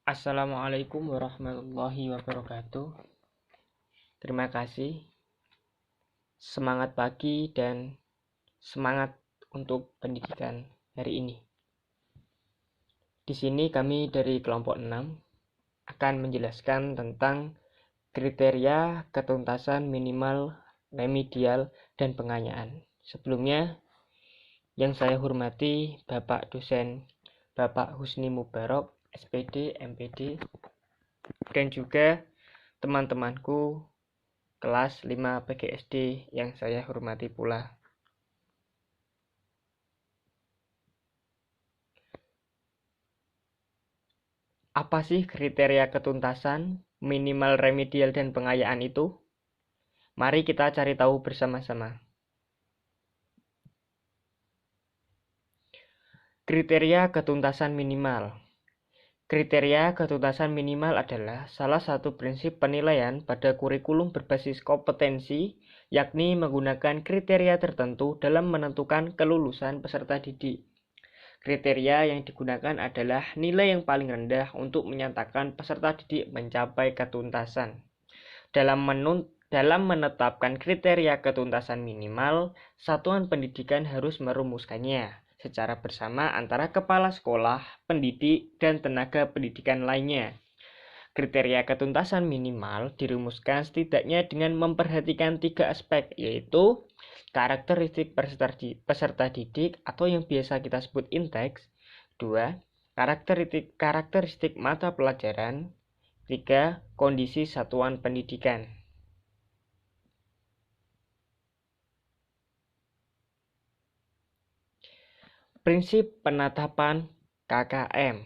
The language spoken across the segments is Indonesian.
Assalamualaikum warahmatullahi wabarakatuh. Terima kasih. Semangat pagi dan semangat untuk pendidikan hari ini. Di sini kami dari kelompok 6 akan menjelaskan tentang kriteria ketuntasan minimal, remedial, dan pengayaan. Sebelumnya, yang saya hormati Bapak dosen Bapak Husni Mubarok, SPD, MPD, dan juga teman-temanku kelas 5 PGSD yang saya hormati pula. Apa sih kriteria ketuntasan, minimal, remedial, dan pengayaan itu? Mari kita cari tahu bersama-sama. Kriteria ketuntasan minimal. Kriteria ketuntasan minimal adalah salah satu prinsip penilaian pada kurikulum berbasis kompetensi, yakni menggunakan kriteria tertentu dalam menentukan kelulusan peserta didik. Kriteria yang digunakan adalah nilai yang paling rendah untuk menyatakan peserta didik mencapai ketuntasan. Dalam menetapkan kriteria ketuntasan minimal, satuan pendidikan harus merumuskannya secara bersama antara kepala sekolah, pendidik, dan tenaga pendidikan lainnya. Kriteria ketuntasan minimal dirumuskan setidaknya dengan memperhatikan 3 aspek, yaitu karakteristik peserta didik atau yang biasa kita sebut inteks. 2. Karakteristik mata pelajaran. 3. Kondisi satuan pendidikan. Prinsip penetapan KKM.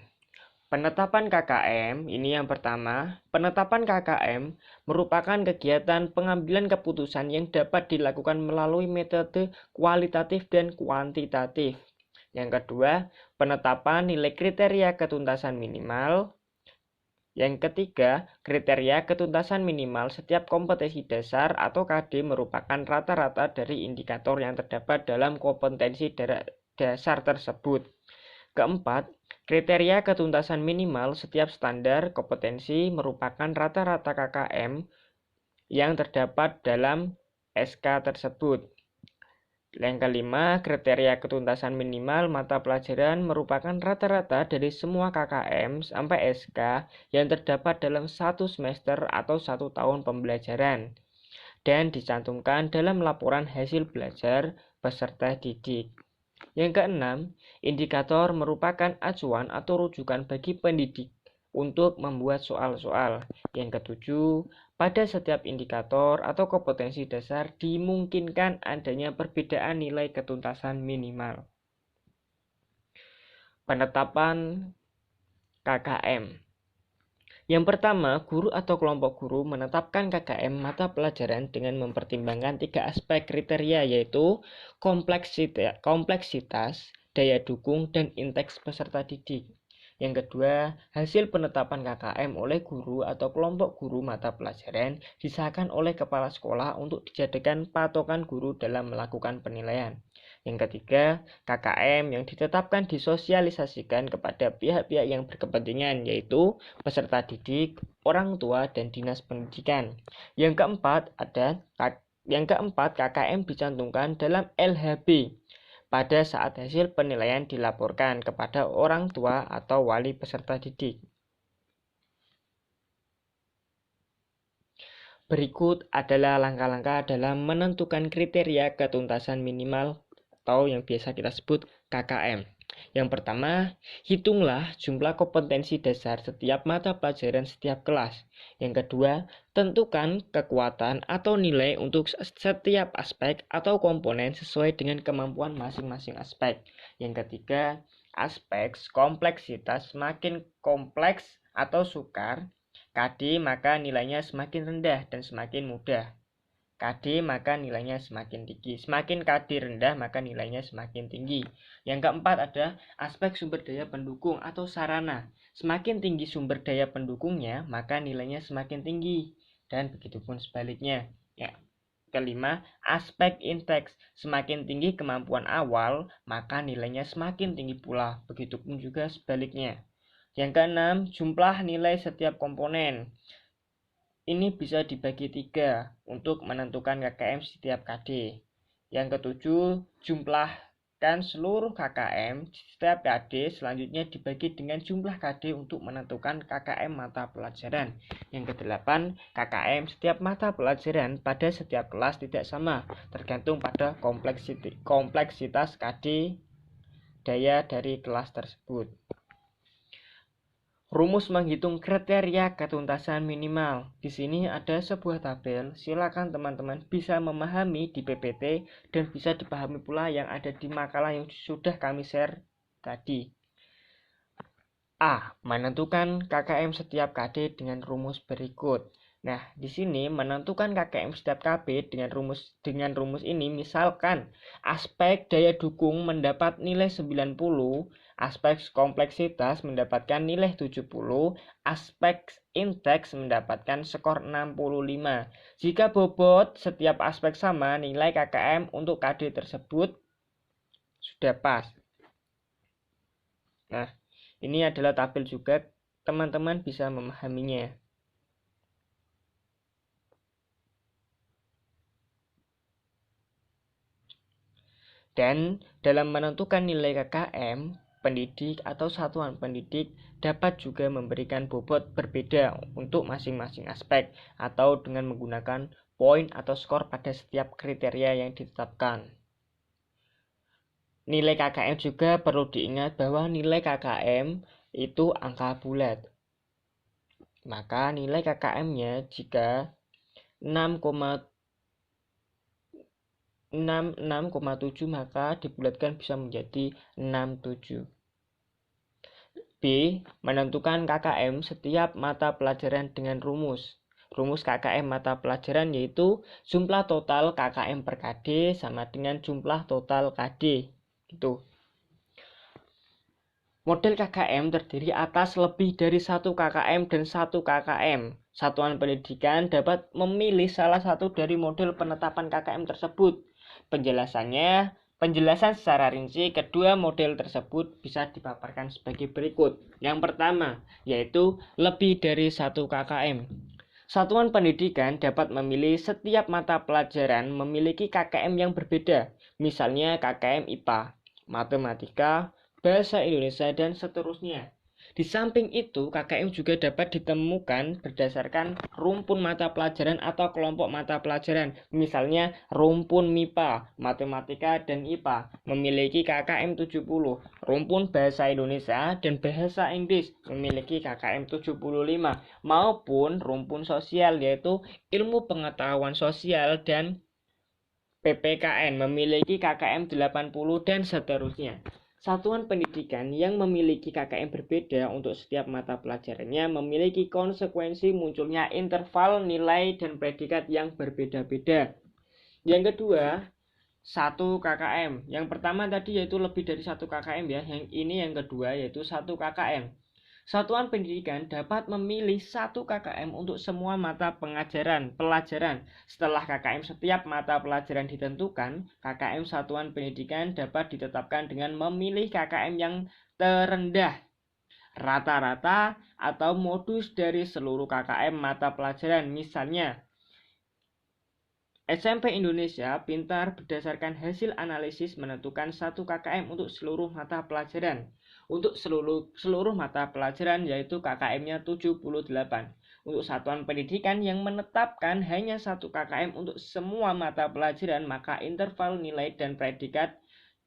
Penetapan KKM ini yang pertama, penetapan KKM merupakan kegiatan pengambilan keputusan yang dapat dilakukan melalui metode kualitatif dan kuantitatif. Yang kedua, penetapan nilai kriteria ketuntasan minimal. Yang ketiga, kriteria ketuntasan minimal setiap kompetensi dasar atau KD merupakan rata-rata dari indikator yang terdapat dalam kompetensi dasar tersebut. Keempat, kriteria ketuntasan minimal setiap standar kompetensi merupakan rata-rata KKM yang terdapat dalam SK tersebut. Yang kelima, kriteria ketuntasan minimal mata pelajaran merupakan rata-rata dari semua KKM sampai SK yang terdapat dalam 1 semester atau 1 tahun pembelajaran dan dicantumkan dalam laporan hasil belajar peserta didik. Yang keenam, indikator merupakan acuan atau rujukan bagi pendidik untuk membuat soal-soal. Yang ketujuh, pada setiap indikator atau kompetensi dasar dimungkinkan adanya perbedaan nilai ketuntasan minimal. Penetapan KKM. Yang pertama, guru atau kelompok guru menetapkan KKM mata pelajaran dengan mempertimbangkan 3 aspek kriteria, yaitu kompleksitas, daya dukung, dan inteks peserta didik. Yang kedua, hasil penetapan KKM oleh guru atau kelompok guru mata pelajaran disahkan oleh kepala sekolah untuk dijadikan patokan guru dalam melakukan penilaian. Yang ketiga, KKM yang ditetapkan disosialisasikan kepada pihak-pihak yang berkepentingan, yaitu peserta didik, orang tua, dan dinas pendidikan. Yang keempat, KKM dicantumkan dalam LHB pada saat hasil penilaian dilaporkan kepada orang tua atau wali peserta didik. Berikut adalah langkah-langkah dalam menentukan kriteria ketuntasan minimal atau yang biasa kita sebut KKM. Yang pertama, hitunglah jumlah kompetensi dasar setiap mata pelajaran setiap kelas. Yang kedua, tentukan kekuatan atau nilai untuk setiap aspek atau komponen sesuai dengan kemampuan masing-masing aspek. Yang ketiga, aspek kompleksitas semakin kompleks atau sukar, KD maka nilainya semakin rendah dan semakin mudah. KD maka nilainya semakin tinggi. Semakin KD rendah maka nilainya semakin tinggi. Yang keempat ada aspek sumber daya pendukung atau sarana. Semakin tinggi sumber daya pendukungnya maka nilainya semakin tinggi. Dan begitupun sebaliknya. Ya. Kelima, aspek inteks. Semakin tinggi kemampuan awal maka nilainya semakin tinggi pula. Begitupun juga sebaliknya. Yang keenam, jumlah nilai setiap komponen. Ini bisa dibagi 3 untuk menentukan KKM setiap KD. Yang ketujuh, jumlahkan seluruh KKM setiap KD, selanjutnya dibagi dengan jumlah KD untuk menentukan KKM mata pelajaran. Yang kedelapan, KKM setiap mata pelajaran pada setiap kelas tidak sama, tergantung pada kompleksitas KD daya dari kelas tersebut. Rumus menghitung kriteria ketuntasan minimal. Di sini ada sebuah tabel. Silakan teman-teman bisa memahami di PPT dan bisa dipahami pula yang ada di makalah yang sudah kami share tadi. A. Menentukan KKM setiap KD dengan rumus berikut. Nah, di sini menentukan KKM setiap KB dengan rumus ini, misalkan aspek daya dukung mendapat nilai 90, aspek kompleksitas mendapatkan nilai 70, aspek indeks mendapatkan skor 65. Jika bobot setiap aspek sama, nilai KKM untuk KD tersebut sudah pas. Nah, ini adalah tabel juga, teman-teman bisa memahaminya. Dan dalam menentukan nilai KKM, pendidik atau satuan pendidik dapat juga memberikan bobot berbeda untuk masing-masing aspek atau dengan menggunakan poin atau skor pada setiap kriteria yang ditetapkan. Nilai KKM juga perlu diingat bahwa nilai KKM itu angka bulat. Maka nilai KKM-nya jika 6,7 maka dibulatkan bisa menjadi 67. B. Menentukan KKM setiap mata pelajaran dengan rumus. Rumus KKM mata pelajaran yaitu jumlah total KKM per KD sama dengan jumlah total KD. Itu. Model KKM terdiri atas lebih dari 1 KKM dan 1 KKM. Satuan pendidikan dapat memilih salah satu dari model penetapan KKM tersebut. Penjelasan secara rinci kedua model tersebut bisa dipaparkan sebagai berikut. Yang pertama, yaitu lebih dari 1 KKM. Satuan pendidikan dapat memilih setiap mata pelajaran memiliki KKM yang berbeda. Misalnya KKM IPA, Matematika, Bahasa Indonesia, dan seterusnya. Di samping itu, KKM juga dapat ditemukan berdasarkan rumpun mata pelajaran atau kelompok mata pelajaran. Misalnya, rumpun MIPA, Matematika, dan IPA memiliki KKM 70. Rumpun Bahasa Indonesia dan Bahasa Inggris memiliki KKM 75. Maupun rumpun sosial yaitu Ilmu Pengetahuan Sosial dan PPKN memiliki KKM 80 dan seterusnya. Satuan pendidikan yang memiliki KKM berbeda untuk setiap mata pelajarannya memiliki konsekuensi munculnya interval nilai dan predikat yang berbeda-beda. Yang kedua, 1 KKM. Yang pertama tadi yaitu lebih dari 1 KKM ya. Yang ini yang kedua yaitu 1 KKM. Satuan pendidikan dapat memilih 1 KKM untuk semua mata pelajaran. Setelah KKM setiap mata pelajaran ditentukan, KKM satuan pendidikan dapat ditetapkan dengan memilih KKM yang terendah, rata-rata, atau modus dari seluruh KKM mata pelajaran. Misalnya, SMP Indonesia Pintar berdasarkan hasil analisis menentukan 1 KKM untuk seluruh mata pelajaran. Untuk seluruh mata pelajaran yaitu KKM-nya 78. Untuk satuan pendidikan yang menetapkan hanya 1 KKM untuk semua mata pelajaran, maka interval nilai dan predikat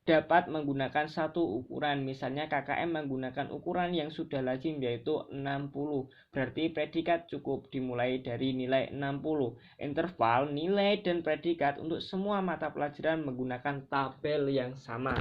dapat menggunakan satu ukuran. Misalnya KKM menggunakan ukuran yang sudah lazim yaitu 60. Berarti predikat cukup dimulai dari nilai 60. Interval nilai dan predikat untuk semua mata pelajaran menggunakan tabel yang sama.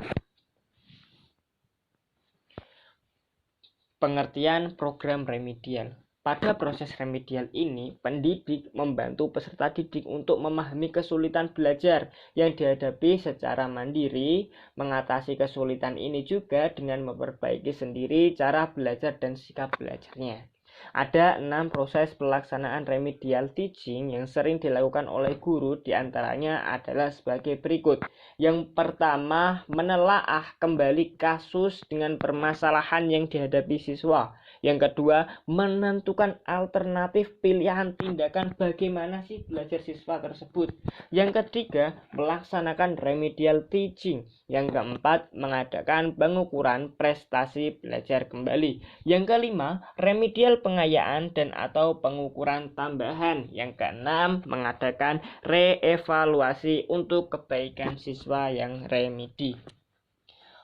Pengertian program remedial. Pada proses remedial ini, pendidik membantu peserta didik untuk memahami kesulitan belajar yang dihadapi secara mandiri. Mengatasi kesulitan ini juga dengan memperbaiki sendiri cara belajar dan sikap belajarnya. Ada 6 proses pelaksanaan remedial teaching yang sering dilakukan oleh guru, diantaranya adalah sebagai berikut. Yang pertama, menelaah kembali kasus dengan permasalahan yang dihadapi siswa. Yang kedua, menentukan alternatif pilihan tindakan bagaimana sih belajar siswa tersebut. Yang ketiga, melaksanakan remedial teaching. Yang keempat, mengadakan pengukuran prestasi belajar kembali. Yang kelima, remedial pengayaan dan atau pengukuran tambahan. Yang keenam, mengadakan reevaluasi untuk kebaikan siswa yang remedi.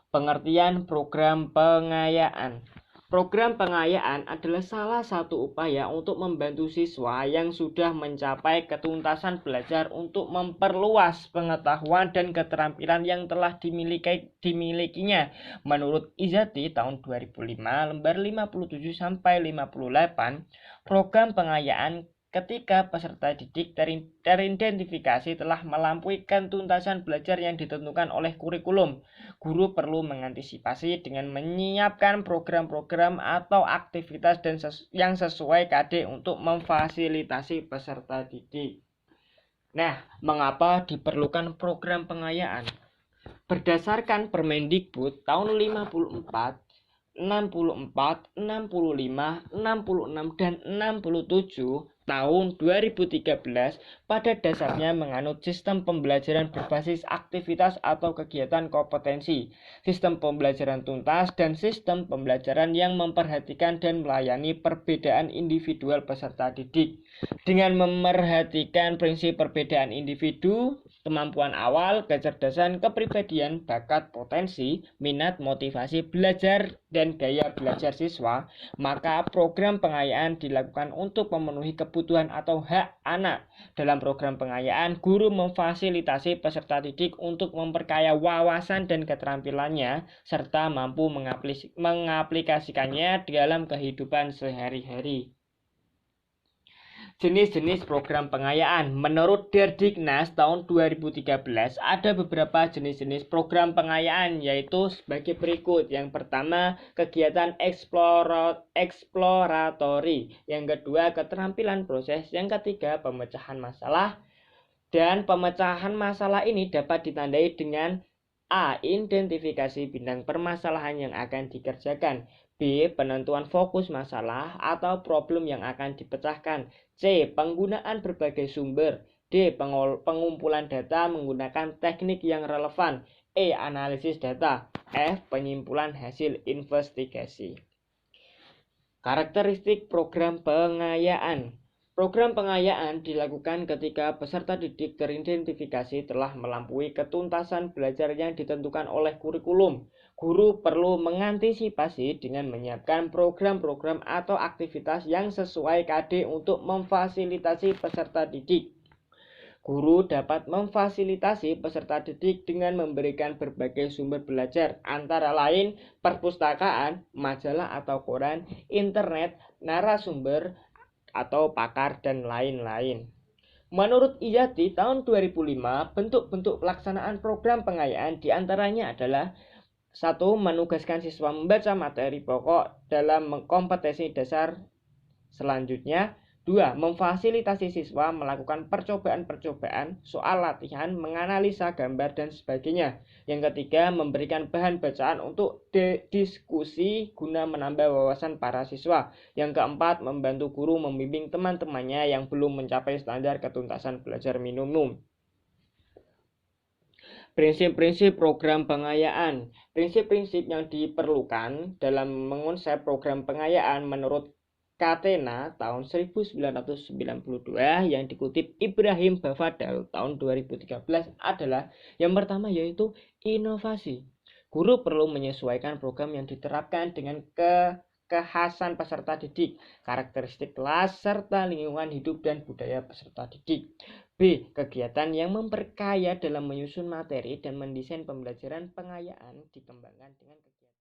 Pengertian program pengayaan. Program pengayaan adalah salah satu upaya untuk membantu siswa yang sudah mencapai ketuntasan belajar untuk memperluas pengetahuan dan keterampilan yang telah dimilikinya. Menurut Izzati tahun 2005, lembar 57 sampai 58, program pengayaan ketika peserta didik teridentifikasi telah melampaui ketuntasan belajar yang ditentukan oleh kurikulum. Guru perlu mengantisipasi dengan menyiapkan program-program atau aktivitas yang sesuai KD untuk memfasilitasi peserta didik. Nah, mengapa diperlukan program pengayaan? Berdasarkan Permendikbud tahun 54, 64, 65, 66, dan 67 tahun 2013 pada dasarnya menganut sistem pembelajaran berbasis aktivitas atau kegiatan kompetensi, sistem pembelajaran tuntas, dan sistem pembelajaran yang memperhatikan dan melayani perbedaan individual peserta didik. Dengan memerhatikan prinsip perbedaan individu, kemampuan awal, kecerdasan, kepribadian, bakat, potensi, minat, motivasi belajar, dan gaya belajar siswa, maka program pengayaan dilakukan untuk memenuhi kebutuhan atau hak anak. Dalam program pengayaan, guru memfasilitasi peserta didik untuk memperkaya wawasan dan keterampilannya, serta mampu mengaplikasikannya dalam kehidupan sehari-hari. Jenis-jenis program pengayaan. Menurut Derdiknas tahun 2013, ada beberapa jenis-jenis program pengayaan, yaitu sebagai berikut. Yang pertama, kegiatan eksploratori. Yang kedua, keterampilan proses. Yang ketiga, pemecahan masalah. Dan pemecahan masalah ini dapat ditandai dengan A. Identifikasi bidang permasalahan yang akan dikerjakan. B. Penentuan fokus masalah atau problem yang akan dipecahkan. C. Penggunaan berbagai sumber. D. Pengumpulan data menggunakan teknik yang relevan. E. Analisis data. F. Penyimpulan hasil investigasi. Karakteristik program pengayaan. Program pengayaan dilakukan ketika peserta didik teridentifikasi telah melampaui ketuntasan belajar yang ditentukan oleh kurikulum. Guru perlu mengantisipasi dengan menyiapkan program-program atau aktivitas yang sesuai KD untuk memfasilitasi peserta didik. Guru dapat memfasilitasi peserta didik dengan memberikan berbagai sumber belajar, antara lain perpustakaan, majalah atau koran, internet, narasumber, atau pakar, dan lain-lain. Menurut Izzati tahun 2005, bentuk-bentuk pelaksanaan program pengayaan diantaranya adalah 1. Menugaskan siswa membaca materi pokok dalam kompetensi dasar selanjutnya. 2. Memfasilitasi siswa melakukan percobaan-percobaan, soal latihan, menganalisa gambar, dan sebagainya. Yang ketiga, memberikan bahan bacaan untuk diskusi guna menambah wawasan para siswa. Yang keempat, membantu guru membimbing teman-temannya yang belum mencapai standar ketuntasan belajar minimum. Prinsip-prinsip program pengayaan. Prinsip-prinsip yang diperlukan dalam mengonsep program pengayaan menurut Catena tahun 1992 yang dikutip Ibrahim Bafadal tahun 2013 adalah yang pertama, yaitu inovasi. Guru perlu menyesuaikan program yang diterapkan dengan kekhasan peserta didik, karakteristik kelas, serta lingkungan hidup dan budaya peserta didik. B. Kegiatan yang memperkaya dalam menyusun materi dan mendesain pembelajaran pengayaan dikembangkan dengan